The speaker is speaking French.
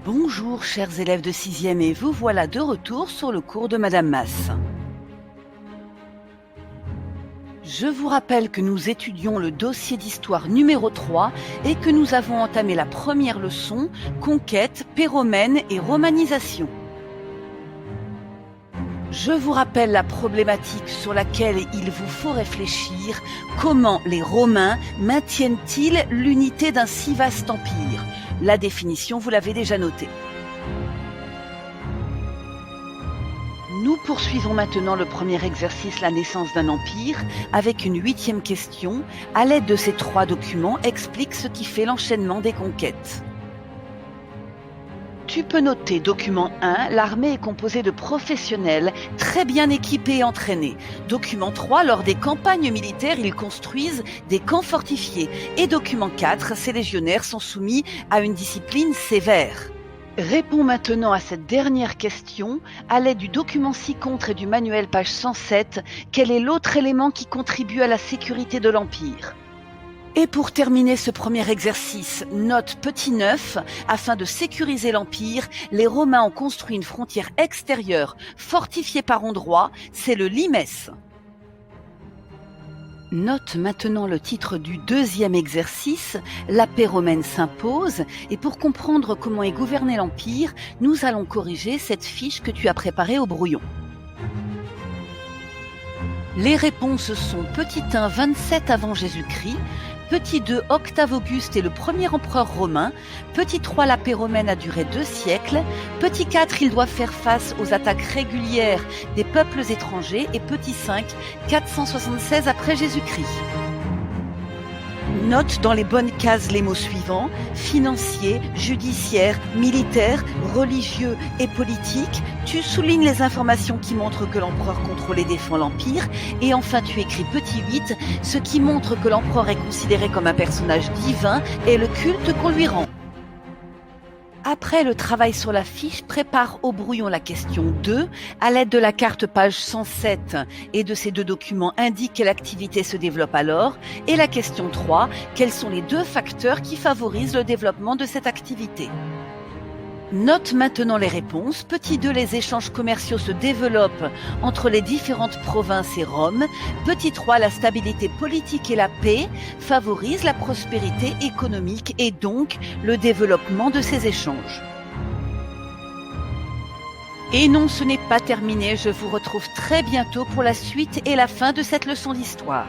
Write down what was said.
Bonjour chers élèves de 6e et vous voilà de retour sur le cours de Madame Masse. Je vous rappelle que nous étudions le dossier d'histoire numéro 3 et que nous avons entamé la première leçon, conquête, péromène et romanisation. Je vous rappelle la problématique sur laquelle il vous faut réfléchir. Comment les Romains maintiennent-ils l'unité d'un si vaste empire? La définition, vous l'avez déjà notée. Nous poursuivons maintenant le premier exercice, la naissance d'un empire, avec une 8e question. À l'aide de ces 3 documents, explique ce qui fait l'enchaînement des conquêtes. Tu peux noter document 1, l'armée est composée de professionnels très bien équipés et entraînés. Document 3, lors des campagnes militaires, ils construisent des camps fortifiés. Et document 4, ces légionnaires sont soumis à une discipline sévère. Réponds maintenant à cette dernière question. À l'aide du document ci-contre et du manuel page 107, quel est l'autre élément qui contribue à la sécurité de l'Empire ? Et pour terminer ce premier exercice, note petit 9, afin de sécuriser l'Empire, les Romains ont construit une frontière extérieure fortifiée par endroits, c'est le limes. Note maintenant le titre du 2e exercice, la péromène s'impose, et pour comprendre comment est gouverné l'Empire, nous allons corriger cette fiche que tu as préparée au brouillon. Les réponses sont petit 1, 27 avant Jésus-Christ, petit 2, Octave Auguste est le premier empereur romain, petit 3, la péromène a duré 2 siècles, petit 4, il doit faire face aux attaques régulières des peuples étrangers, et petit 5, 476 après Jésus-Christ. Note dans les bonnes cases les mots suivants: financier, judiciaire, militaire, religieux et politique. Tu soulignes les informations qui montrent que l'empereur contrôle et défend l'empire. Et enfin, tu écris petit 8, ce qui montre que l'empereur est considéré comme un personnage divin et le culte qu'on lui rend. Après le travail sur la fiche, prépare au brouillon la question 2. À l'aide de la carte page 107 et de ces 2 documents, indique quelle activité se développe alors. Et la question 3, quels sont les 2 facteurs qui favorisent le développement de cette activité? Note maintenant les réponses. Petit 2, les échanges commerciaux se développent entre les différentes provinces et Rome. Petit 3, la stabilité politique et la paix favorisent la prospérité économique et donc le développement de ces échanges. Et non, ce n'est pas terminé, je vous retrouve très bientôt pour la suite et la fin de cette leçon d'histoire.